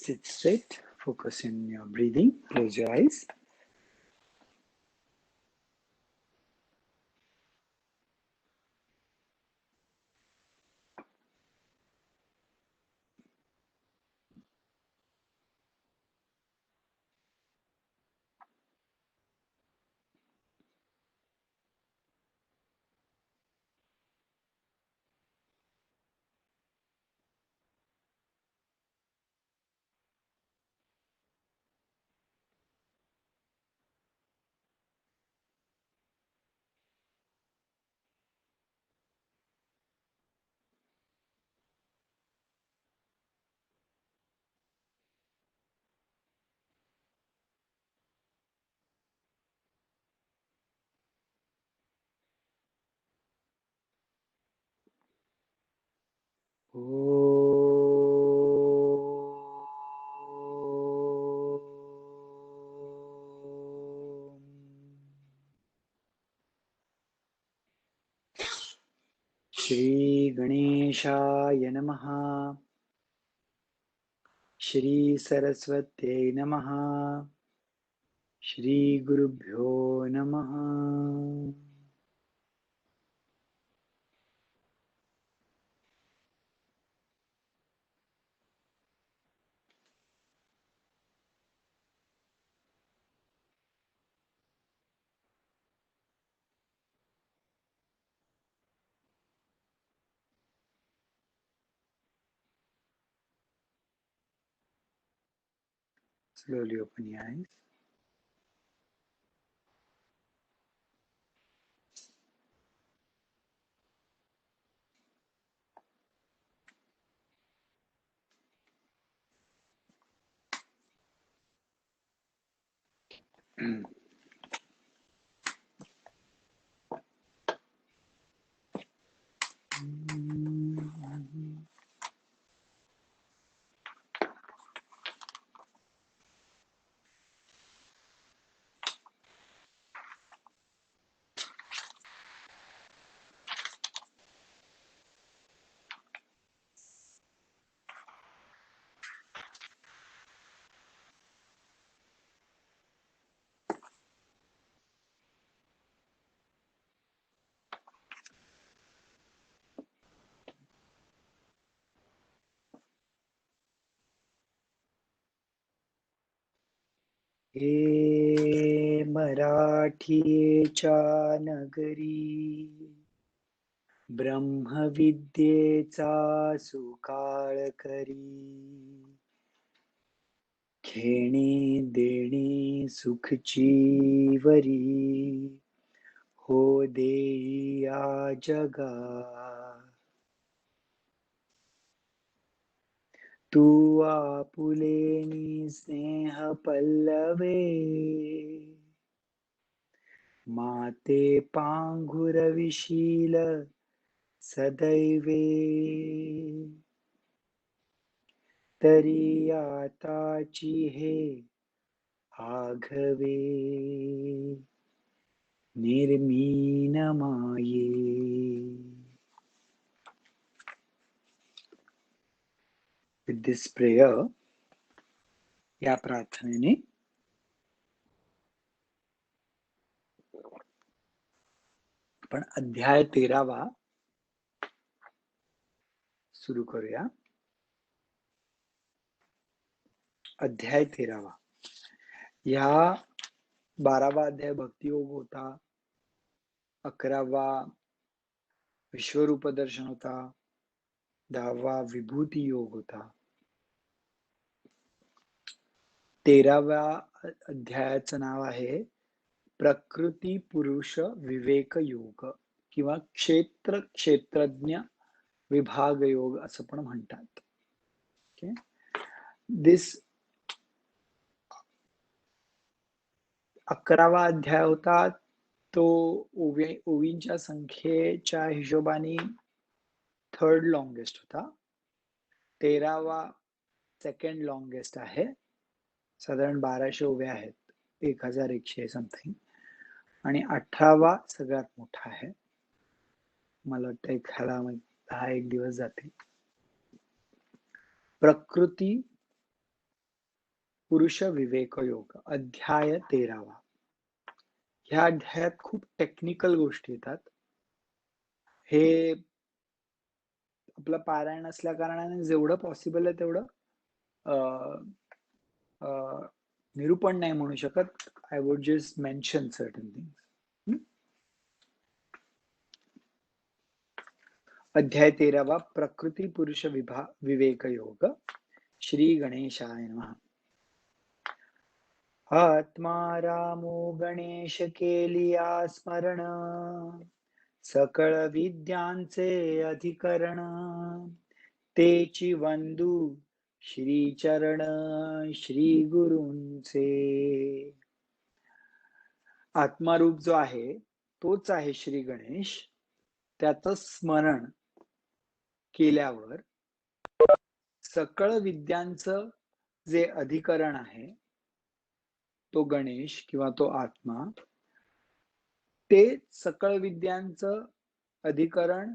Sit straight, focus in your breathing, close your eyes. Shri गणेशाय नमः। श्री सरस्वत्यै नमः। श्री गुरुभ्यो नमः। Slowly open your eyes. हे मराठीच्या नगरी, ब्रह्मविद्येचा सुकाळ करी. घेणे देणे सुखची वरी, हो देई या जगा. तू आपुलेनी स्नेह पल्लवे, माते पांघुरविशील सदैवे. तरी आताची हे आघवे, निर्मीन माये. With this prayer, या प्रार्थनेने आपण अध्याय 13वा सुरू करूया. अध्याय 13वा. या 12वा अध्याय भक्तियोग होता. 11वा विश्वरूप दर्शन होता. 10वा विभूती योग होता. 13व्या अध्यायाचं नाव आहे प्रकृती पुरुष विवेक योग किंवा क्षेत्रज्ञ विभाग योग असं पण म्हणतात. दिस 11वा अध्याय होता तो ओवींच्या संख्येच्या हिशोबाने थर्ड लॉंगेस्ट होता. 13वा सेकंड लॉंगेस्ट आहे. साधारण 1200 ओव्या आहेत, 1100 समथिंग. आणि 18वा सगळ्यात मोठा आहे. मला वाटतं एखादा 10 दिवस जाते. प्रकृती पुरुष विवेक योग, अध्याय 13वा. ह्या अध्यायात खूप टेक्निकल गोष्टी येतात. हे आपलं पारायण असल्या कारणाने जेवढं पॉसिबल आहे तेवढं निरूपण नाही म्हणू शकत. I would just mention certain things. अध्याय 13वा, प्रकृती पुरुष विवेक योग. श्री गणेशाय नमः. आत्मा रामो गणेश केलिया स्मरण, सकळ विद्यांचे अधिकरण, तेची वंदू श्री चरण श्री गुरूंचे. आत्मारूप जो आहे तोच आहे श्री गणेश. त्याचं स्मरण केल्यावर सकळ विद्यांचं जे अधिकरण आहे तो गणेश किंवा तो आत्मा, ते सकळ विद्यांचं अधिकरण,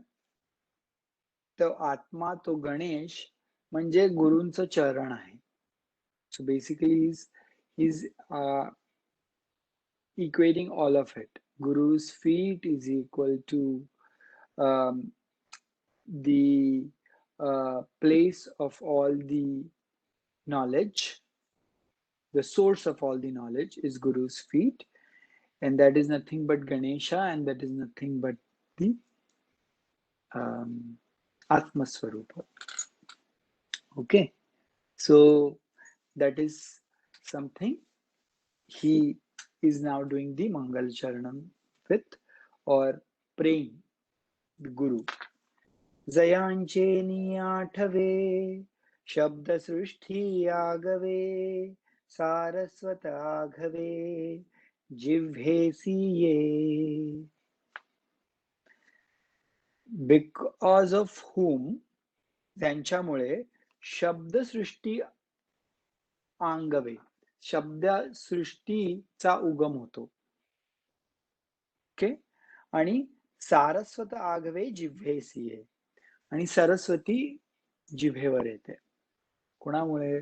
तो आत्मा, तो गणेश म्हणजे गुरूंचं चरण आहे. So basically he's equating all of it. Guru's feet is equal to the place of all the knowledge. The source of all the knowledge is Guru's feet, and that is nothing but Ganesha, and that is nothing but the Atma Swarupa. Okay, so that is something he is now doing the Mangal Charanam with, or praying the Guru. जयांचे नियाठवे शब्द सृष्टी आगवे, सारस्वत आघवे जिव्हेसी ये. Because of whom, त्यांच्यामुळे शब्दसृष्टी आंगवे, शब्दसृष्टीचा उगम होतो. Okay. आणि सारस्वत आघवे जिव्हेसी ये, आणि सरस्वती जिभेवर येते. कोणामुळे?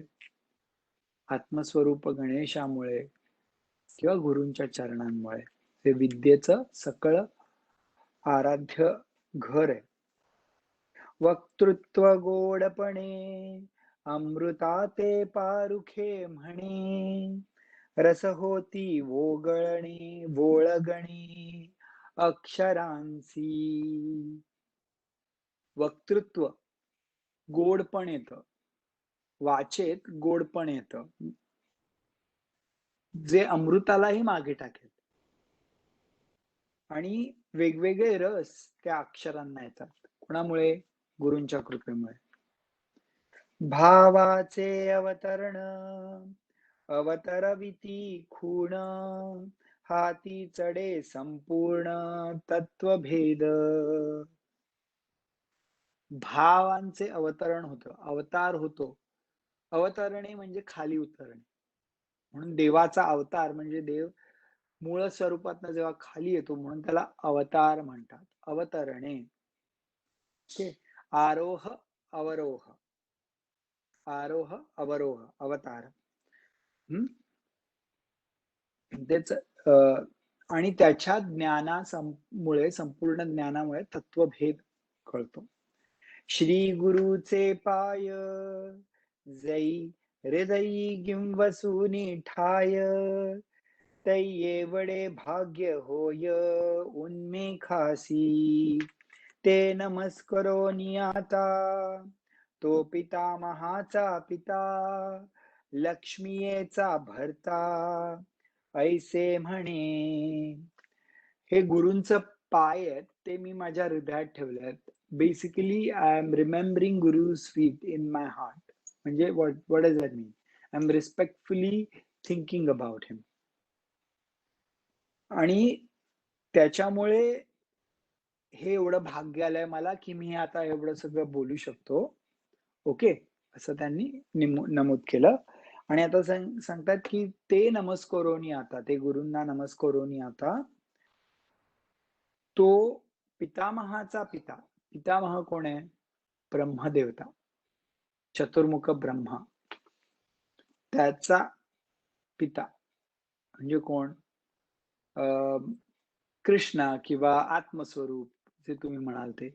आत्मस्वरूप गणेशामुळे किंवा गुरूंच्या चरणांमुळे. ते विद्येचं सकळ आराध्य घर आहे. वक्तृत्व गोडपणे अमृता ते पारुखे म्हणे, रस होती वोगळणे वोळगणे अक्षरांसी. वक्तृत्व गोड पण येतं, वाचेत गोड पण येतं, जे अमृतालाही मागे टाकेल. आणि वेगवेगळे रस त्या अक्षरांना येतात. कोणामुळे? गुरूंच्या कृपेमुळे. भावाचे अवतरण अवतरविती खूण, हाती चढे संपूर्ण तत्वभेद. भावांचे अवतरण होतं, अवतार होतो. अवतरणे म्हणजे खाली उतरणे. म्हणून देवाचा अवतार म्हणजे देव मूळ स्वरूपात जेव्हा खाली येतो म्हणून त्याला अवतार म्हणतात. अवतरणे. आरोह अवरोह, आरोह अवरोह, अवतार. तेच. आणि त्याच्या ज्ञानामुळे, संपूर्ण ज्ञानामुळे तत्वभेद कळतो. श्री गुरुचे पाय जै हृदयी गिंवसुनी ठाय, तै वडे भाग्य होय उन्मेखासी. ते नमस्करोनी आता तो पितामहाचा पिता, लक्ष्मीचा भरता ऐसे म्हणे. हे गुरूंचं पाय आहेत, ते मी माझ्या हृदयात ठेवले आहेत. Basically I am remembering guru's feet in my heart. म्हणजे what does that mean? I am respectfully thinking about him. आणि त्याच्यामुळे हे एवढं भाग्य आलंय मला की मी आता एवढं सगळं बोलू शकतो. ओके, असं त्यांनी नमूद केलं. आणि आता सांगतात की ते नमस्करोनी आता, ते गुरूंना नमस्करोनी आता तो पितामहाचा पिता. पितामह कोण आहे? ब्रह्मदेवता, चतुर्मुख ब्रह्मा. त्याचा पिता म्हणजे कोण? कृष्ण किंवा आत्मस्वरूप जे तुम्ही म्हणाल ते,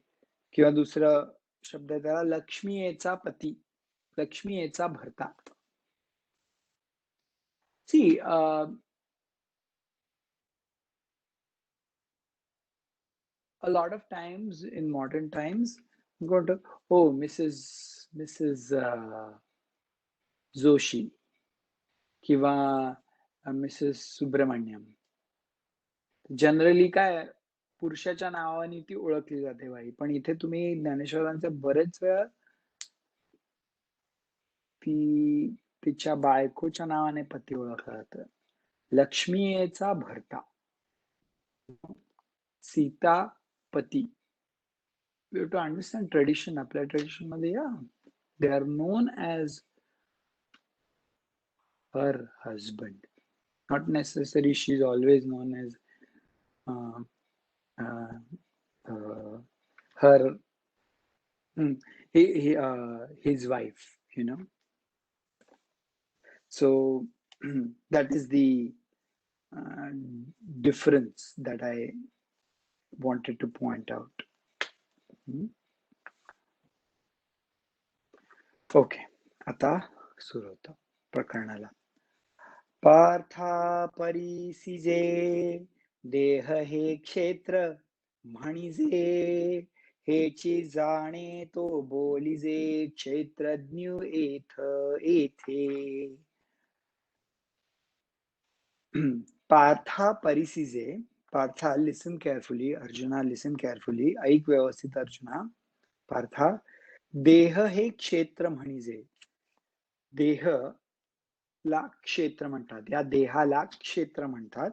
किंवा दुसरं शब्द त्याला लक्ष्मीचा पती, लक्ष्मीचा भर्ता. See a lot of times in modern times, I'm going to, oh, Mrs. Joshi किंवा मिसेस सुब्रमण्यम. जनरली काय पुरुषाच्या नावाने ती ओळखली जाते बाई, पण इथे तुम्ही ज्ञानेश्वरांच्या बरेच वेळा ती तिच्या बायकोच्या नावाने पती ओळखला जातं. लक्ष्मीचा भर्ता, सीता पती. You have to understand tradition. आपल्या ट्रेडिशन मध्ये they are known as her husband. Not necessarily she's always known as uh, uh, her his wife, you know. So that is the difference that I wanted to point out. Okay, आता सुरू होतं प्रकरणाला. पार्था परिसिजे देह हे क्षेत्र म्हणिजे, हेची जाणे तो बोलिजे क्षेत्रज्ञ येथे. पार्था परिसिजे, पार्था लिसन केअरफुली, अर्जुना लिसन केअरफुली, ऐक व्यवस्थित अर्जुना. पार्था, देह हे क्षेत्र म्हणिजे, देह ला क्षेत्र म्हणतात, या देहाला क्षेत्र म्हणतात.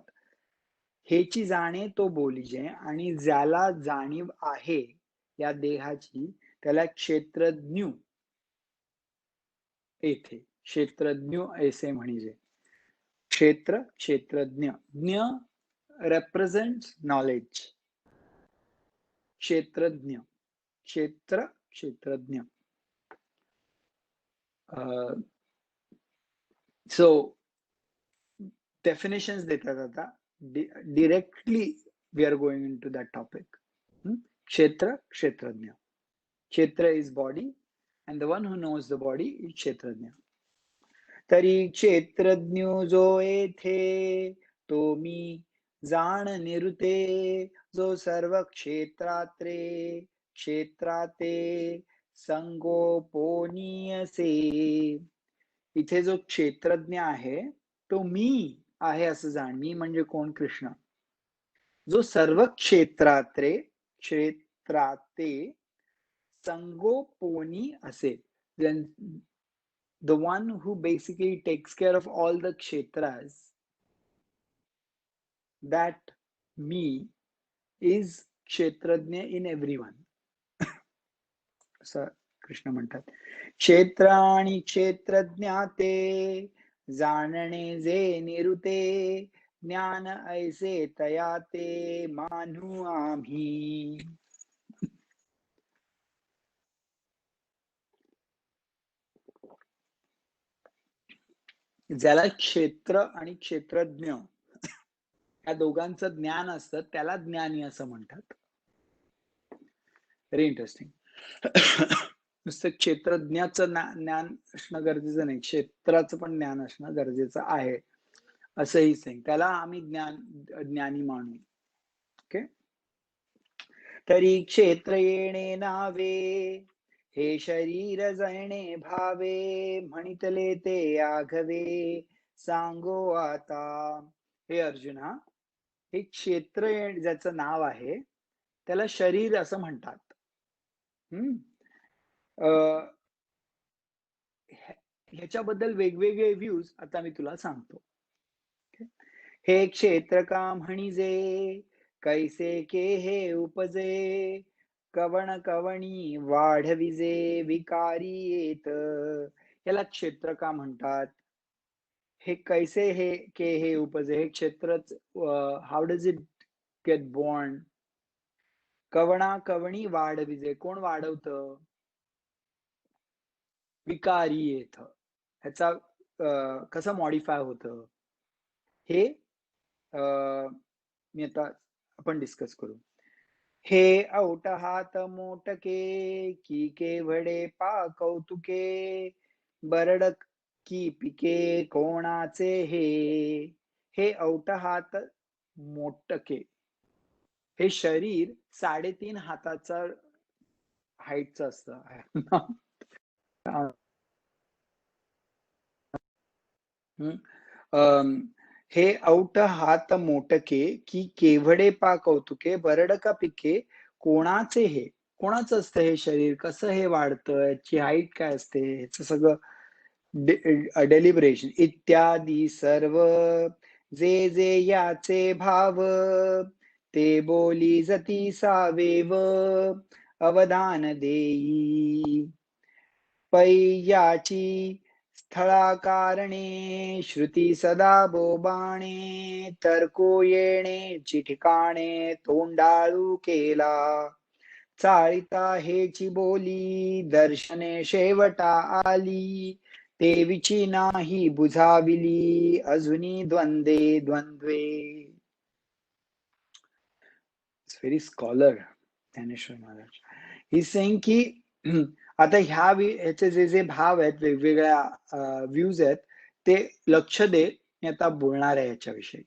हेची जाणे तो बोलिजे, आणि ज्याला जाणीव आहे या देहाची त्याला क्षेत्रज्ञ येथे, क्षेत्रज्ञ ऐसे म्हणिजे. क्षेत्र, क्षेत्रज्ञ, ज्ञ represents knowledge. क्षेत्रज्ञ, क्षेत्र, क्षेत्रज्ञ. So definitions देतात आता. Directly we are going into that topic. Kshetra, kshetrajna. Kshetra is body, and the one who knows the body is kshetrajna. तरी क्षेत्रज्ञ जो येथे, तो मी जाण निरुते, जो सर्व क्षेत्रात्रे क्षेत्राते संगोपोनी असे. इथे जो क्षेत्रज्ञ आहे तो मी आहे असं जाण. मी म्हणजे कोण? कृष्ण. जो सर्व क्षेत्रात्रे क्षेत्राते संगोपोनी असे, the one who basically takes care of all the kshetras, that me is kshetrajna in everyone. असं कृष्ण म्हणतात. क्षेत्र आणि क्षेत्रज्ञाते जाणणे जे निरुते, ज्ञान ऐसे तयाते मानू आम्ही. ज्याला क्षेत्र आणि क्षेत्रज्ञ या दोघांचं ज्ञान असतं त्याला ज्ञानी असं म्हणतात. Very interesting. नुसतं क्षेत्रज्ञाचं ज्ञान असणं गरजेचं नाही, क्षेत्राचं पण ज्ञान असणं गरजेचं आहे असंही सांग. त्याला आम्ही ज्ञानी मानू. ओके. तरी क्षेत्र येणे नावे, हे शरीर जळणे भावे, म्हणितले ते आघवे सांगो आता. हे अर्जुना, हे क्षेत्र ज्याचं नाव आहे त्याला शरीर असं म्हणतात. ह्याच्याबद्दल वेगवेगळे व्ह्यूज आता मी तुला सांगतो. हे क्षेत्र का म्हणिजे, कैसे के हे उपजे, कवण कवणी वाढविजे विकारी येत. याला क्षेत्र का म्हणतात? हे कैसे हे के हे उपजे, हे क्षेत्रच how does it get born? कवणा कवणी वाढविजे, कोण वाढवतं? विकारी येत. ह्याचा कसं मॉडिफाय होतं? हे मी आता आपण डिस्कस करू. हे औट हात मोटके की केवढे पा कौतुके, बरडक की पिके कोणाचे हे औट हात मोटके. हे शरीर 3.5 हाताचा हाईटचं असतं. हे औट हात मोटके की केवढे पा कौतुके, बरड का पिके कोणाचे हे. कोणाचं असतं हे शरीर, कसं हे वाढतं, याची हाईट काय असते, ह्याचं सगळं डेलिब्रेशन इत्यादी सर्व जे जे याचे भाव, ते बोली जती सावेव अवधान देई. पै याची स्थळा कारणे श्रुती सदा बोबाणे, तर्को येणेची ठिकाणे तोंडाळू केला. चाळिता हेची बोली दर्शने शेवटा आली, तेविची नाही बुझाविली अजूनी द्वंद्वे द्वंद्वे. Very scholar Dnyaneshwar Maharaj. He saying की आता ह्याचे जे जे भाव आहेत, वेगवेगळ्या व्ह्यूज आहेत, ते लक्ष दे. मी आता बोलणार आहे ह्याच्याविषयी.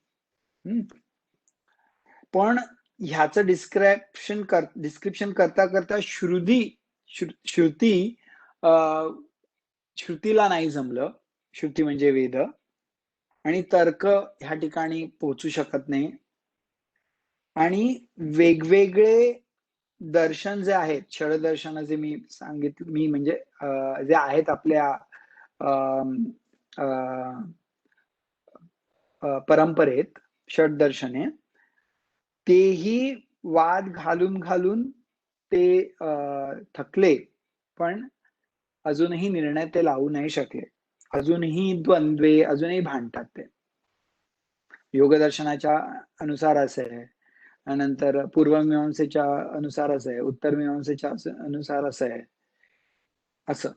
पण ह्याचं डिस्क्रिप्शन करता करता श्रुतीला नाही जमलं. श्रुती म्हणजे वेद, आणि तर्क ह्या ठिकाणी पोहोचू शकत नाही. आणि वेगवेगळे दर्शन जे आहेत, षडदर्शन जे मी सांगितलं, मी म्हणजे जे आहेत आपल्या परंपरेत षडदर्शने, तेही वाद घालून घालून ते थकले, पण अजूनही निर्णय ते लावू नाही शकले. अजूनही द्वंद्वे, अजूनही भांडतात ते. योगदर्शनाच्या अनुसार असं आहे, नंतर पूर्वमीमांसेच्या अनुसार असं आहे, उत्तरमीमांसेच्या अनुसार असं आहे. असं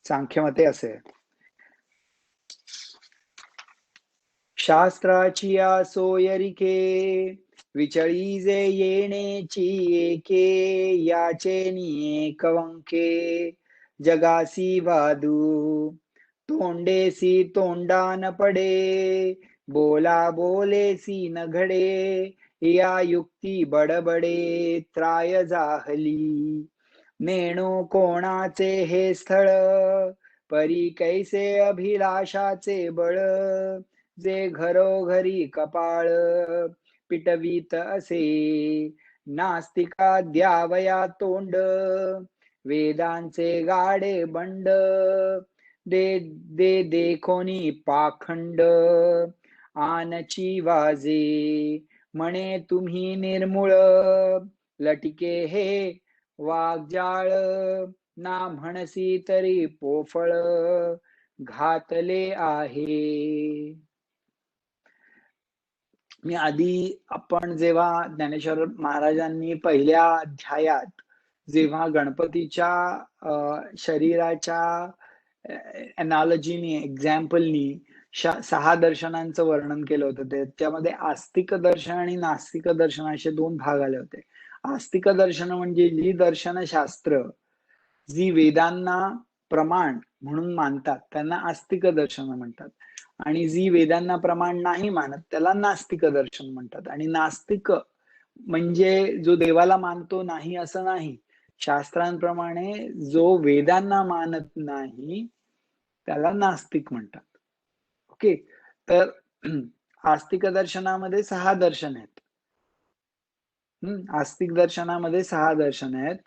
सांख्यमते असे आहे. शास्त्राची या सोयरिके विचळी जे येणेची एके, याचे नियेक वंके जगासी वादू. तोंडेसी तोंडा न पडे, बोला बोलेसी न घडे, या युक्ती बडबडे त्राय जाहली. नेणो कोणाचे हे स्थळ, परी कैसे अभिलाषाचे बळ, जे घरोघरी कपाळ पिटवीत असे. नास्तिका द्यावया तोंड, वेदांचे गाडे बंड, दे दे देखोनी पाखंड, आनची वाजे म्हणे तुम्ही निर्मूळ. लटिके हे वाग्जाळ, ना म्हणसी तरी पोफळ घातले आहे. मी आधी आपण जेव्हा ज्ञानेश्वर महाराजांनी पहिल्या अध्यायात जेव्हा गणपतीच्या शरीराच्या अनालॉजीनी, एक्झाम्पलनी 6 दर्शनांचं वर्णन केलं होतं. त्याच्यामध्ये आस्तिक दर्शन आणि नास्तिक दर्शन असे 2 भाग आले होते. आस्तिक दर्शन म्हणजे जी दर्शनशास्त्र जी वेदांना प्रमाण म्हणून मानतात, त्यांना आस्तिक दर्शन म्हणतात. आणि जी वेदांना प्रमाण नाही मानत, त्याला नास्तिक दर्शन म्हणतात. आणि नास्तिक म्हणजे जो देवाला मानतो नाही असं नाही, शास्त्रांप्रमाणे जो वेदांना मानत नाही त्याला नास्तिक म्हणतात. ओके. तर आस्तिक दर्शनामध्ये 6 दर्शन आहेत. आस्तिक दर्शनामध्ये 6 दर्शन आहेत.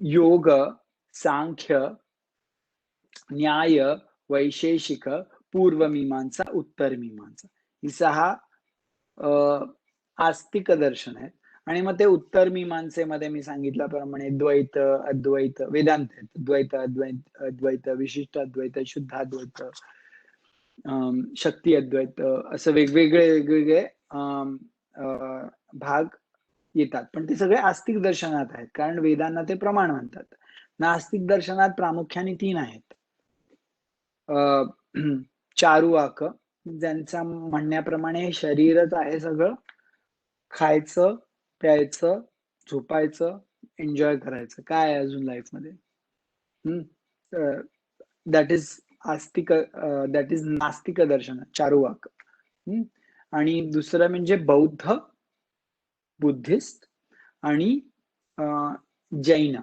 योग, सांख्य, न्याय, वैशेषिक, पूर्वमीमांसा, उत्तरमीमांसा, ही 6 आस्तिक दर्शन आहेत. आणि मग ते उत्तरमीमांसेमध्ये मी सांगितल्याप्रमाणे द्वैत, अद्वैत, वेदांत आहेत. द्वैत, अद्वैत, विशिष्ट अद्वैत, शुद्ध अद्वैत, शक्ती अद्वैत, असं वेगवेगळे भाग येतात. पण ते सगळे आस्तिक दर्शनात आहेत, कारण वेदांना ते प्रमाण म्हणतात. नास्तिक दर्शनात प्रामुख्याने 3 आहेत. चारुवाक, ज्यांच्या म्हणण्याप्रमाणे शरीरच आहे सगळं, खायचं, प्यायचं, झोपायचं, एन्जॉय करायचं. काय आहे अजून लाईफमध्ये? दॅट इज दॅट इज नास्तिक दर्शन, चारुवाक. आणि दुसरं म्हणजे बौद्ध, बुद्धिस्ट आणि जैन.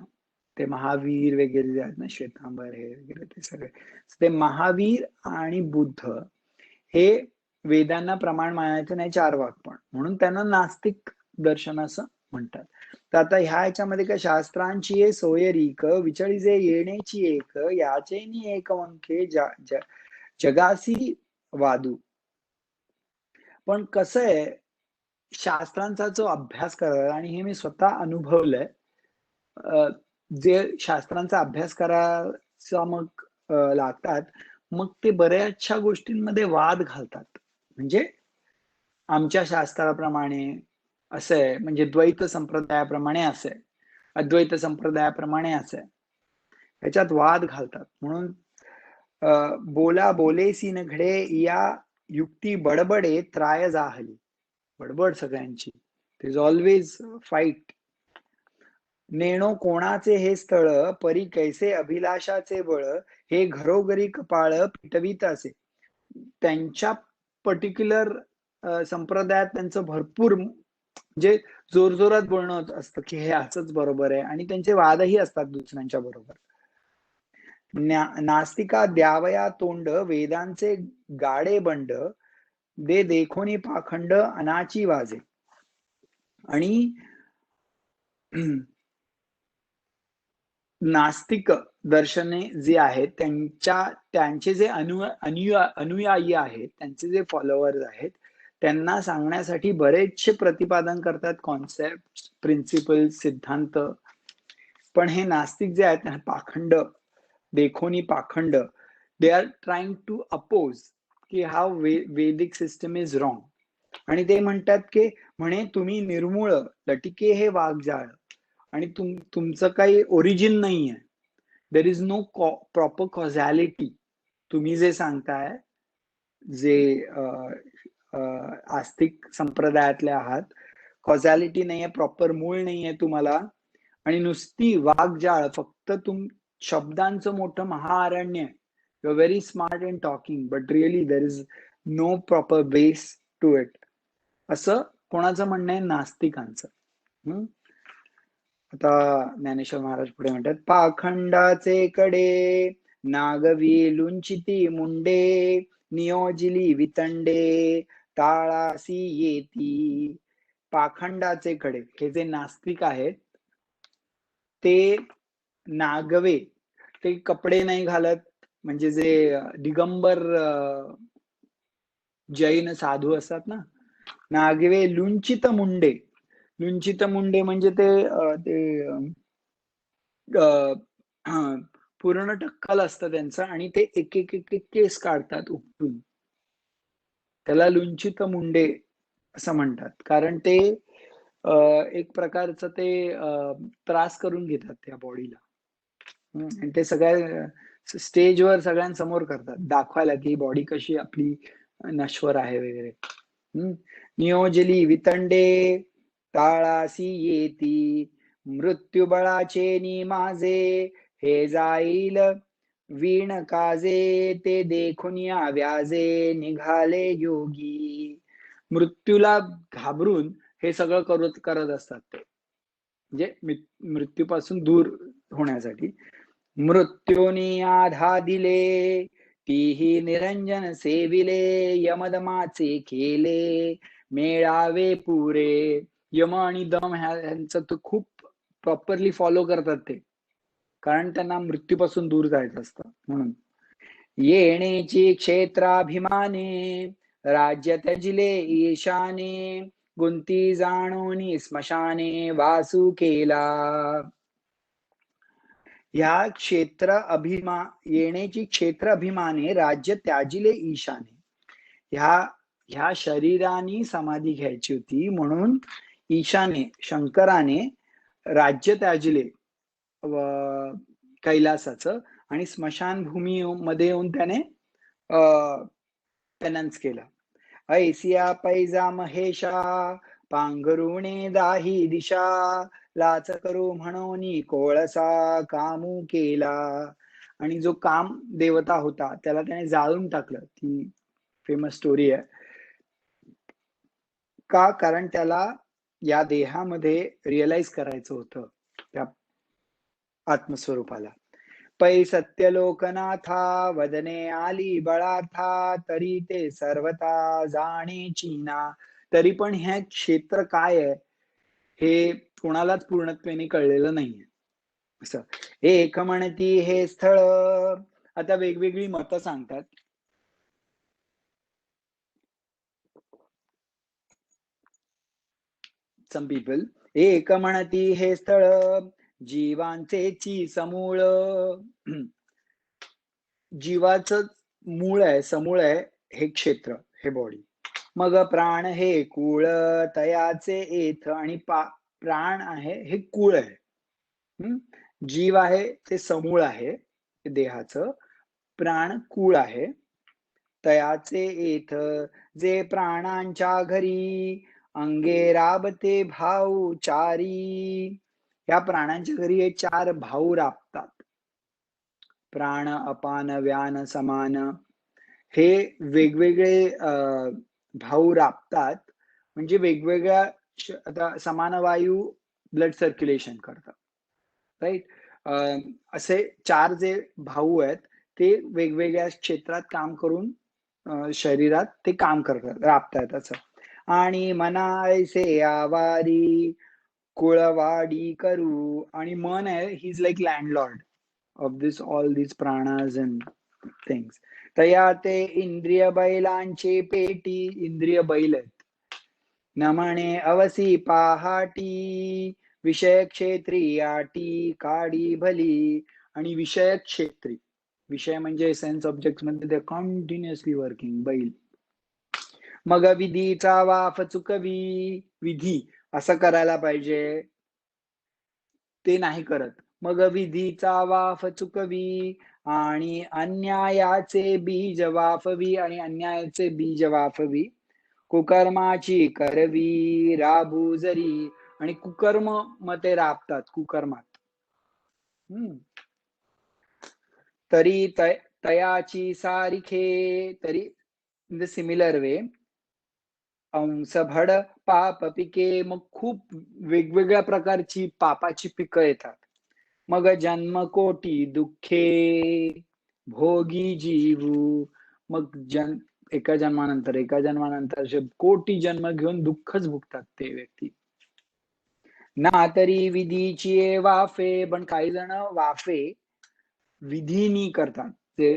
ते महावीर वगैरे जे आहेत ना, श्वेतांबर हे वगैरे ते सगळे. ते महावीर आणि बुद्ध हे वेदांना प्रमाण मानायचं नाही, चारवाक पण, म्हणून त्यांना नास्तिक दर्शन असं म्हणतात. तर आता ह्या ह्याच्यामध्ये काय, शास्त्रांची ये सोयरीक विचळीजे येण्याची एक, याचेनी एक वंके जगासी वादू. पण कसं आहे, शास्त्रांचा जो अभ्यास करायला, आणि हे मी स्वतः अनुभवलंय, जे शास्त्रांचा अभ्यास करायचा मग लागतात, मग ते बऱ्याचशा गोष्टींमध्ये वाद घालतात. म्हणजे आमच्या शास्त्राप्रमाणे असं आहे, म्हणजे द्वैत संप्रदायाप्रमाणे असं आहे, अद्वैत संप्रदायाप्रमाणे असं आहे, ह्याच्यात वाद घालतात. म्हणून बोला बोलेसी न घडे, या युक्ती बडबडे त्राय जाहली. बडबड सगळ्यांची, देयर इज ऑलवेज फाईट. नेणो कोणाचे हे स्थळ, परी कैसे अभिलाषाचे बळ, हे घरोघरी कपाळ पिटवीत असे. त्यांच्या पर्टिक्युलर संप्रदायात त्यांचं भरपूर म्हणजे जोरजोरात बोलणं असतं की हे असंच बरोबर आहे, आणि त्यांचे वादही असतात दुसऱ्यांच्या बरोबर. नास्तिका द्यावया तोंड, वेदांचे गाडे बंड, दे देखोनी पाखंड अनाची वाजे. आणि नास्तिक दर्शने जे आहेत, त्यांचे जे अनुयायी आहेत, त्यांचे जे फॉलोअर्स आहेत, त्यांना सांगण्यासाठी बरेचसे प्रतिपादन करतात, कॉन्सेप्ट, प्रिन्सिपल, सिद्धांत. पण हे नास्तिक जे आहेत, पाखंड, देखोनी पाखंड, they are trying to oppose की हा वेदिक सिस्टम इज रॉंग. आणि ते म्हणतात की म्हणे तुम्ही निर्मूळ लटिके हे वाघजाळ, आणि तुमचं काही ओरिजिन नाहीये, देर इज नो प्रॉपर कॉझॅलिटी. तुम्ही जे सांगताय, जे आस्तिक संप्रदायातले आहात, कॉझॅलिटी नाहीये, प्रॉपर मूळ नाहीये तुम्हाला, आणि नुसती वाघजाळ, फक्त शब्दांचं मोठं महाअरण्य. You are very smart in talking, but really there is no proper base to it, असं कोणाचं म्हणणं आहे नास्तिकांचं. आता ज्ञानेश्वर महाराज पुढे म्हणतात, पाखंडाचे कडे नागवी लुंचिती मुंडे, नियोजिली वितंडे टाळासी येती. पाखंडाचे कडे, हे जे नास्तिक आहेत, ते नागवे, ते कपडे नाही घालत, म्हणजे जे दिगंबर जैन साधू असतात ना, नागवे लुंचित मुंडे. लुंचित मुंडे म्हणजे ते पूर्ण टक्कल असतं त्यांचं, आणि ते एक एक एक केस काढतात उपटून, त्याला लुंचित मुंडे असं म्हणतात. कारण ते एक प्रकारचं ते त्रास करून घेतात त्या बॉडीला, आणि ते सगळ्या स्टेजवर सगळ्यांसमोर करतात, दाखवायला की बॉडी कशी आपली नश्वर आहे वगैरे. नियोजली वितंडे टाळासी येती, मृत्यू बळाचे नि माझे, हे जाईल वीण काजे, ते देखून या व्याजे निघाले योगी. मृत्यूला घाबरून हे सगळं करत असतात ते, म्हणजे मृत्यूपासून दूर होण्यासाठी. मृत्यूनी आधा दिले, तीही निरंजन सेविले, यमदमाचे केले मेळावे पुरे. यम आणि दम ह्यांचं तर खूप प्रॉपरली फॉलो करतात ते, कारण त्यांना मृत्यूपासून दूर जायचं असतं म्हणून. येणेची क्षेत्राभिमाने, राज्य त्यजिले ईशाने, गुंती जाणोनी स्मशाने वासू केला. येण्याची क्षेत्र अभिमाने, राज्य त्याजिले ईशाने. ह्या शरीराने समाधी घ्यायची होती, म्हणून ईशाने, शंकराने राज्य त्याजिले, कैलासाचं, आणि स्मशानभूमी मध्ये येऊन त्याने पेनन्स केलं. ऐसिया पैजा महेशा पांघरुणे दाही दिशा, लाच करू म्हणून कोळसा कामू केला. आणि जो काम देवता होता त्याला त्याने जाळून टाकलं. ती फेमस स्टोरी आहे. का? कारण त्याला या देहामध्ये रिअलाइज करायचं होतं त्या आत्मस्वरूपाला. पै सत्य लोकनाथा वदने आली बळाथा, तरी ते सर्वता जाणे चीना. तरी पण हे क्षेत्र काय आहे हे कोणालाच पूर्णत्वेने कळलेलं नाहीये. असं एक म्हणती हे स्थळ. आता वेगवेगळी मतं सांगतात. सम पीपल, एक म्हणती हे स्थळ जीवांचेची समूळ. जीवाचं मूळ आहे, समूळ आहे हे क्षेत्र, हे बॉडी. मग प्राण हे कुळ तयाचे एथ, आणि प्राण आहे हे कुळ आहे. जीव आहे ते समूळ आहे देहाचं, प्राण कुळ आहे. तयाचे एथ जे प्राणांच्या घरी, अंगे राबते भाऊ चारी. या प्राणांच्या घरी हे 4 भाऊ राबतात. प्राण, अपान, व्यान, समान. हे वेगवेगळे भाऊ राबतात. म्हणजे वेगवेगळ्या आता समान वायू ब्लड सर्क्युलेशन करतात, राईट. असे 4 जे भाऊ आहेत ते वेगवेगळ्या क्षेत्रात काम करून शरीरात ते काम करतात, राबतात असं. आणि मना ऐसे आवारी कुळवाडी करू. आणि मन आहे, he is like landlord of this all these pranas and things. तया ते इंद्रिय बैलांचे पेटी. इंद्रिय बैल आहेत. न म्हणे अवसी पहाटी, विषय क्षेत्री आटी काडी भली. आणि विषय क्षेत्री, विषय म्हणजे सेन्स ऑब्जेक्ट मध्ये ते कॉन्टिन्युअसली वर्किंग बैल. मग विधीचा वाफ चुकवी. विधी असं करायला पाहिजे ते नाही करत. मग विधीचा वाफ चुकवी आणि अन्यायाचे बीज वाफवी. आणि अन्यायाचे बीज वाफवी. कुकर्माची करवी राबू जरी. आणि कुकर्म मग ते राबतात कुकर्मात. तरी तयाची सारिखे. तरी इन द सिमिलर वे अंशभड पाप पिके. मग खूप वेगवेगळ्या प्रकारची पापाची पिकं येतात. मग जन्म कोटी दुःखे भोगी जीवू. मग एका जन्मानंतर असे कोटी जन्म घेऊन दुःखच भुगतात ते व्यक्ती. ना तरी विधीची वाफे. पण काही जण वाफे विधीनी करतात. ते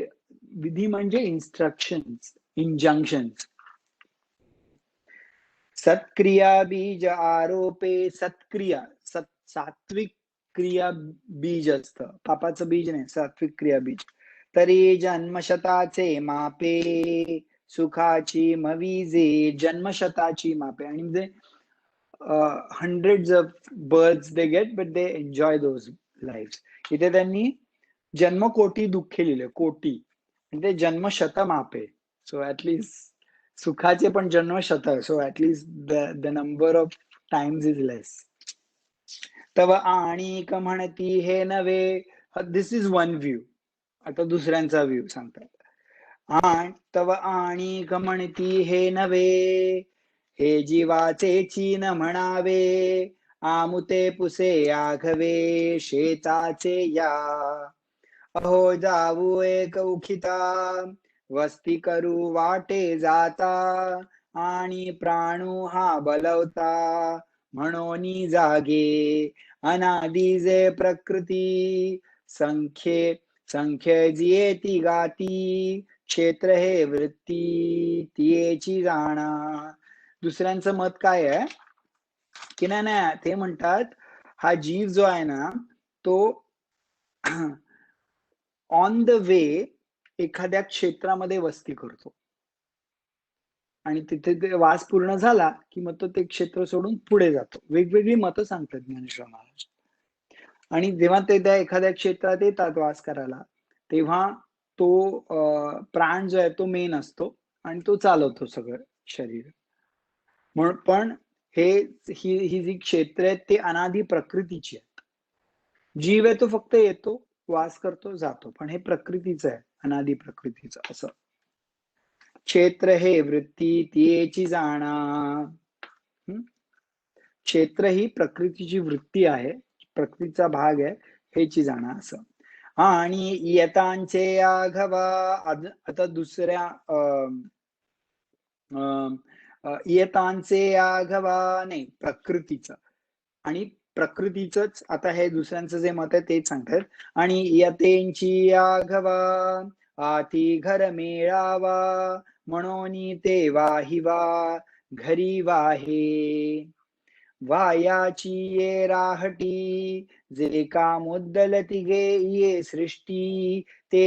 विधी म्हणजे इन्स्ट्रक्शन्स, इंजंक्शन्स. सत्क्रिया बीज आरोपे. सत्क्रिया, सात्विक क्रिया बीज असतं, पापाचं बीज नाही, सात्विक क्रिया बीज. तरी जन्मशताचे मापे सुखाची मविजे. जन्मशताची मापे. आणि म्हणजे hundreds of births they get, but they enjoy those lives. इथे त्यांनी जन्मकोटी दुःखे लिहिले, कोटी. ते जन्मशत मापे. सो ऍटलीस्ट सुखाचे पण जन्मशत. So at least the number of times is less. तव आणिक म्हणती हे नवे. This is one view. आता दुसऱ्यांचा व्ह्यू सांगतात. तव आणिक म्हणती हे नवे, हे जीवाचे चीन म्हणावे. आमुते पुसे आघवे शेताचे या. अहो जाऊ एक उखिता वस्ती करू वाटे जाता. आणि प्राणू हा बलवता म्हणून जागे. अनादी जे प्रकृती संख्ये जिये ती गाती. क्षेत्र हे वृत्ती तियेची जाणा. दुसऱ्यांचं मत काय आहे की नाही, ते म्हणतात हा जीव जो आहे ना तो ऑन द वे एखाद्या क्षेत्रामध्ये वस्ती करतो. आणि तिथे ते वास पूर्ण झाला की मग तो ते क्षेत्र सोडून पुढे जातो. वेगवेगळी मतं सांगतात ज्ञानेश्वर महाराज. आणि जेव्हा ते त्या एखाद्या क्षेत्रात येतात वास करायला, तेव्हा तो प्राण जो आहे तो मेन असतो आणि तो चालवतो सगळं शरीर. म्हणून पण ही जी क्षेत्र आहेत ते अनादी प्रकृतीची आहेत. जीव आहे तो फक्त येतो, वास करतो, जातो. पण हे प्रकृतीचं आहे, अनादी प्रकृतीचं असं. क्षेत्र हे वृत्ती तियेची जाणा. क्षेत्र ही प्रकृतीची वृत्ती आहे, प्रकृतीचा भाग आहे, हेची जाणा असं. आणि इयतांचे आघवा. आता दुसऱ्या इयतांचे आघवा नाही, प्रकृतीचं. आणि प्रकृतीचंच आता हे दुसऱ्यांचं जे मत आहे तेच सांगतात. आणि इयतेंची आघवा आती घर मेळावा म्हणून ते वाहिवा घरी वाहे. वायाची ये राहटी जे का मुद्दलती गे ये सृष्टी ते